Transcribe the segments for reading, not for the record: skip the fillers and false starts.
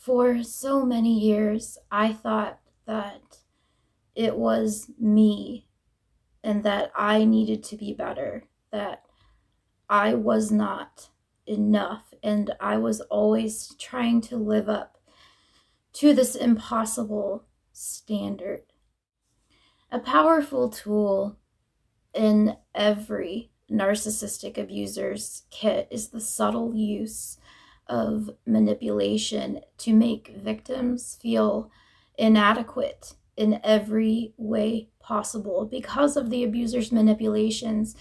For so many years, I thought that it was me and that I needed to be better, that I was not enough, and I was always trying to live up to this impossible standard. A powerful tool in every narcissistic abuser's kit is the subtle use of manipulation to make victims feel inadequate in every way possible. Because of the abuser's manipulations,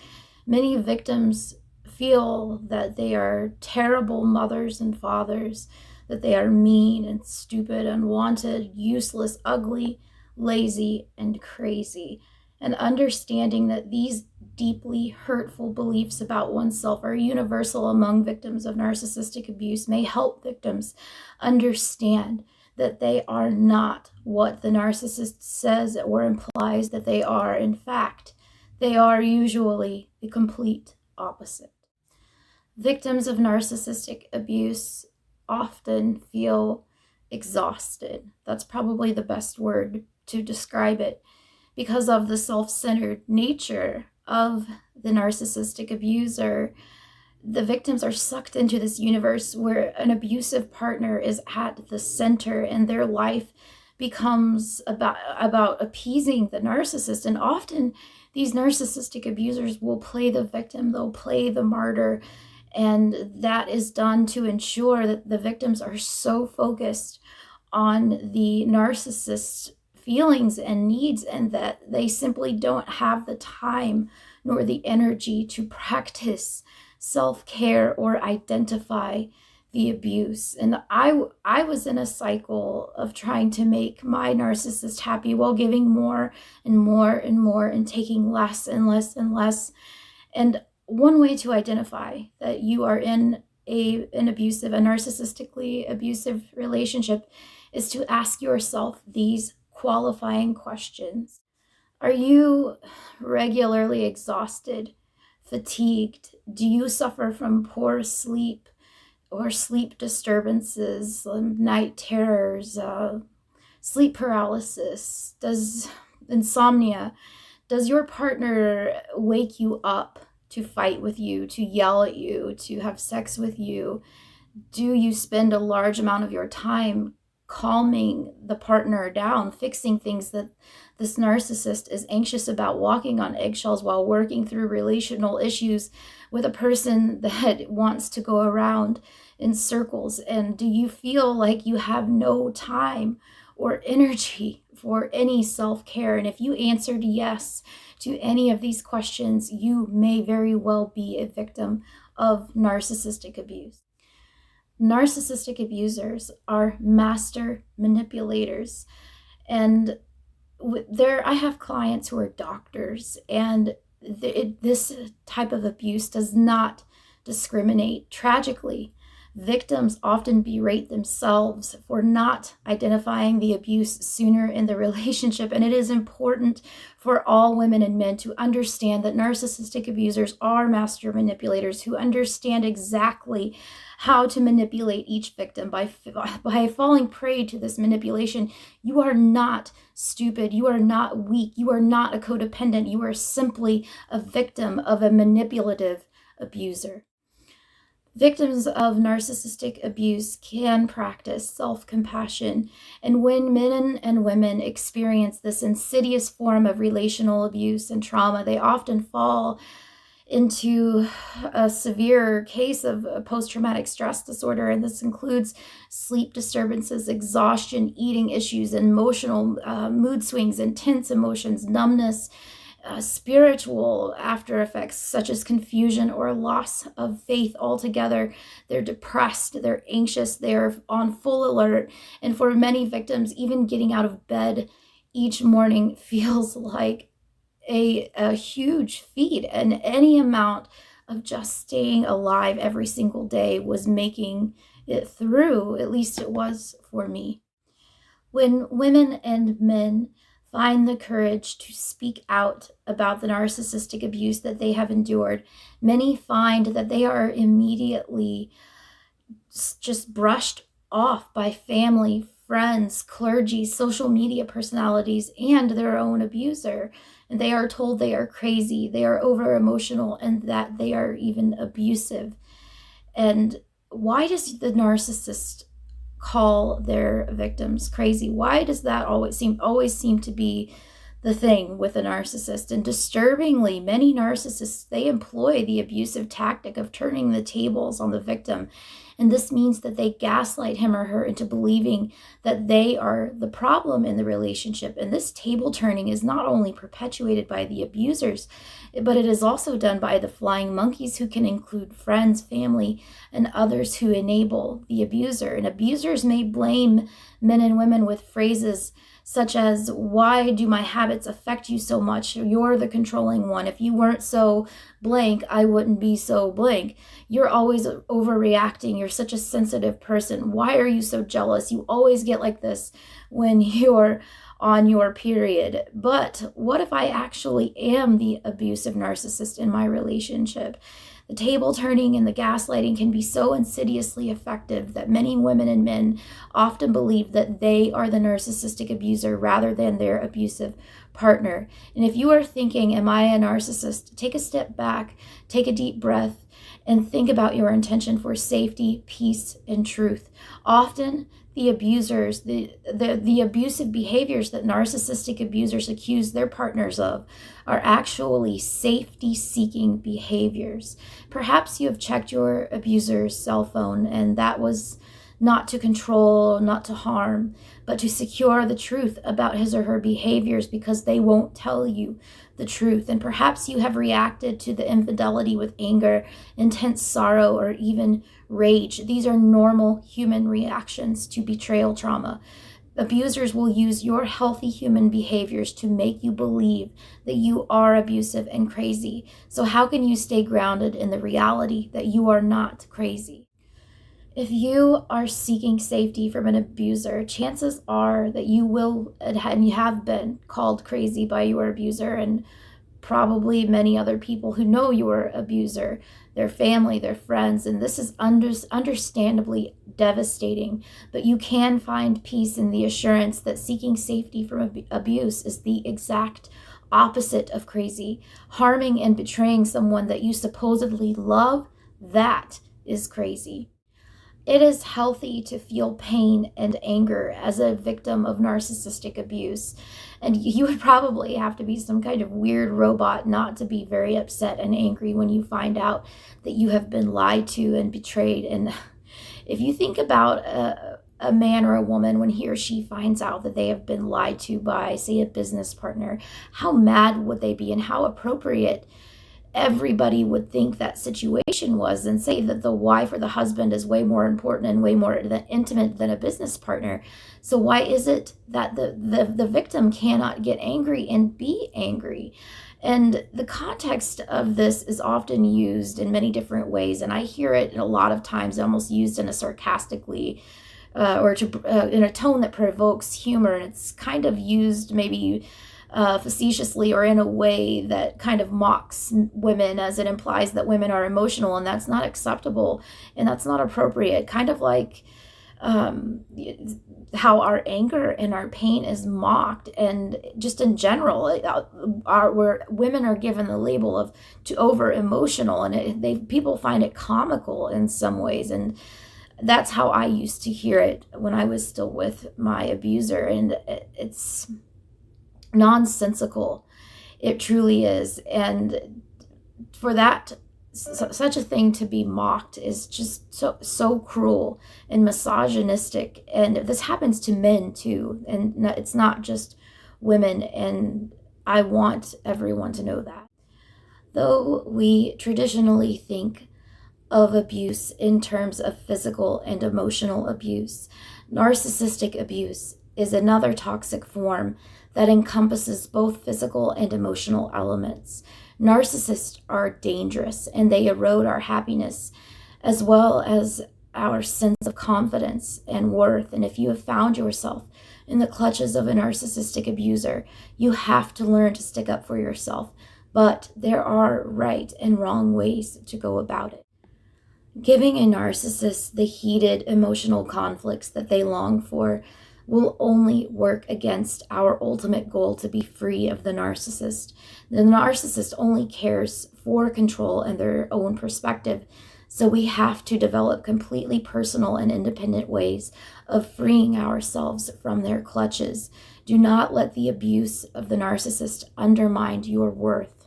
many victims feel that they are terrible mothers and fathers, that they are mean and stupid, unwanted, useless, ugly, lazy, and crazy. And understanding that these deeply hurtful beliefs about oneself are universal among victims of narcissistic abuse may help victims understand that they are not what the narcissist says or implies that they are. In fact, they are usually the complete opposite. Victims of narcissistic abuse often feel exhausted. That's probably the best word to describe it, because of the self-centered nature of the narcissistic abuser. The victims are sucked into this universe where an abusive partner is at the center, and their life becomes about appeasing the narcissist. And often these narcissistic abusers will play the victim, they'll play the martyr, and that is done to ensure that the victims are so focused on the narcissist's feelings and needs, and that they simply don't have the time nor the energy to practice self-care or identify the abuse. And I was in a cycle of trying to make my narcissist happy while giving more and more and more and taking less and less and less. And one way to identify that you are in a narcissistically abusive relationship is to ask yourself these qualifying questions. Are you regularly exhausted, fatigued? Do you suffer from poor sleep or sleep disturbances, night terrors, sleep paralysis, insomnia? Does your partner wake you up to fight with you, to yell at you, to have sex with you? Do you spend a large amount of your time calming the partner down, fixing things that this narcissist is anxious about, walking on eggshells while working through relational issues with a person that wants to go around in circles? And do you feel like you have no time or energy for any self-care? And if you answered yes to any of these questions, you may very well be a victim of narcissistic abuse. Narcissistic abusers are master manipulators. And I have clients who are doctors, and this type of abuse does not discriminate. Tragically, victims often berate themselves for not identifying the abuse sooner in the relationship. And it is important for all women and men to understand that narcissistic abusers are master manipulators who understand exactly how to manipulate each victim. By falling prey to this manipulation, you are not stupid, you are not weak, you are not a codependent, you are simply a victim of a manipulative abuser. Victims of narcissistic abuse can practice self-compassion, and when men and women experience this insidious form of relational abuse and trauma, they often fall into a severe case of post-traumatic stress disorder, and this includes sleep disturbances, exhaustion, eating issues, emotional mood swings, intense emotions, numbness, spiritual after effects such as confusion or loss of faith altogether. They're depressed, they're anxious, they're on full alert, and for many victims, even getting out of bed each morning feels like a huge feat, and any amount of just staying alive every single day was making it through. At least it was for me. When women and men find the courage to speak out about the narcissistic abuse that they have endured, many find that they are immediately just brushed off by family, friends, clergy, social media personalities, and their own abuser. And they are told they are crazy, they are over emotional, and that they are even abusive. And why does the narcissist call their victims crazy? Why does that always seem to be the thing with a narcissist? And disturbingly, many narcissists, they employ the abusive tactic of turning the tables on the victim. And this means that they gaslight him or her into believing that they are the problem in the relationship. And this table turning is not only perpetuated by the abusers, but it is also done by the flying monkeys, who can include friends, family, and others who enable the abuser. And abusers may blame men and women with phrases such as, "Why do my habits affect you so much? You're the controlling one. If you weren't so blank, I wouldn't be so blank. You're always overreacting. You're such a sensitive person. Why are you so jealous? You always get like this when you're on your period." But what if I actually am the abusive narcissist in my relationship? The table turning and the gaslighting can be so insidiously effective that many women and men often believe that they are the narcissistic abuser rather than their abusive partner. And if you are thinking, "Am I a narcissist?" take a step back, take a deep breath, and think about your intention for safety, peace, and truth. Often, the abusers, the abusive behaviors that narcissistic abusers accuse their partners of are actually safety-seeking behaviors. Perhaps you have checked your abuser's cell phone, and that was not to control, not to harm, but to secure the truth about his or her behaviors, because they won't tell you the truth. And perhaps you have reacted to the infidelity with anger, intense sorrow, or even rage. These are normal human reactions to betrayal trauma. Abusers will use your healthy human behaviors to make you believe that you are abusive and crazy. So how can you stay grounded in the reality that you are not crazy? If you are seeking safety from an abuser, chances are that you will, and you have been, called crazy by your abuser, and probably many other people who know your abuser, their family, their friends, and this is understandably devastating. But you can find peace in the assurance that seeking safety from abuse is the exact opposite of crazy. Harming and betraying someone that you supposedly love, that is crazy. It is healthy to feel pain and anger as a victim of narcissistic abuse. And you would probably have to be some kind of weird robot not to be very upset and angry when you find out that you have been lied to and betrayed. And if you think about a man or a woman when he or she finds out that they have been lied to by, say, a business partner, how mad would they be, and how appropriate everybody would think that situation was, and say that the wife or the husband is way more important and way more intimate than a business partner. So why is it that the victim cannot get angry and be angry? And the context of this is often used in many different ways, and I hear it a lot of times almost used in a sarcastically or in a tone that provokes humor, and it's kind of used maybe facetiously or in a way that kind of mocks women, as it implies that women are emotional, and that's not acceptable and that's not appropriate. Kind of like how our anger and our pain is mocked, and just in general, where women are given the label of to over emotional, and people find it comical in some ways. And that's how I used to hear it when I was still with my abuser, and it's nonsensical. It truly is. And for that, such a thing to be mocked is just so cruel and misogynistic. And this happens to men too, and it's not just women, and I want everyone to know that. Though we traditionally think of abuse in terms of physical and emotional abuse, narcissistic abuse is another toxic form that encompasses both physical and emotional elements. Narcissists are dangerous, and they erode our happiness as well as our sense of confidence and worth. And if you have found yourself in the clutches of a narcissistic abuser, you have to learn to stick up for yourself. But there are right and wrong ways to go about it. Giving a narcissist the heated emotional conflicts that they long for will only work against our ultimate goal to be free of the narcissist. The narcissist only cares for control and their own perspective. So we have to develop completely personal and independent ways of freeing ourselves from their clutches. Do not let the abuse of the narcissist undermine your worth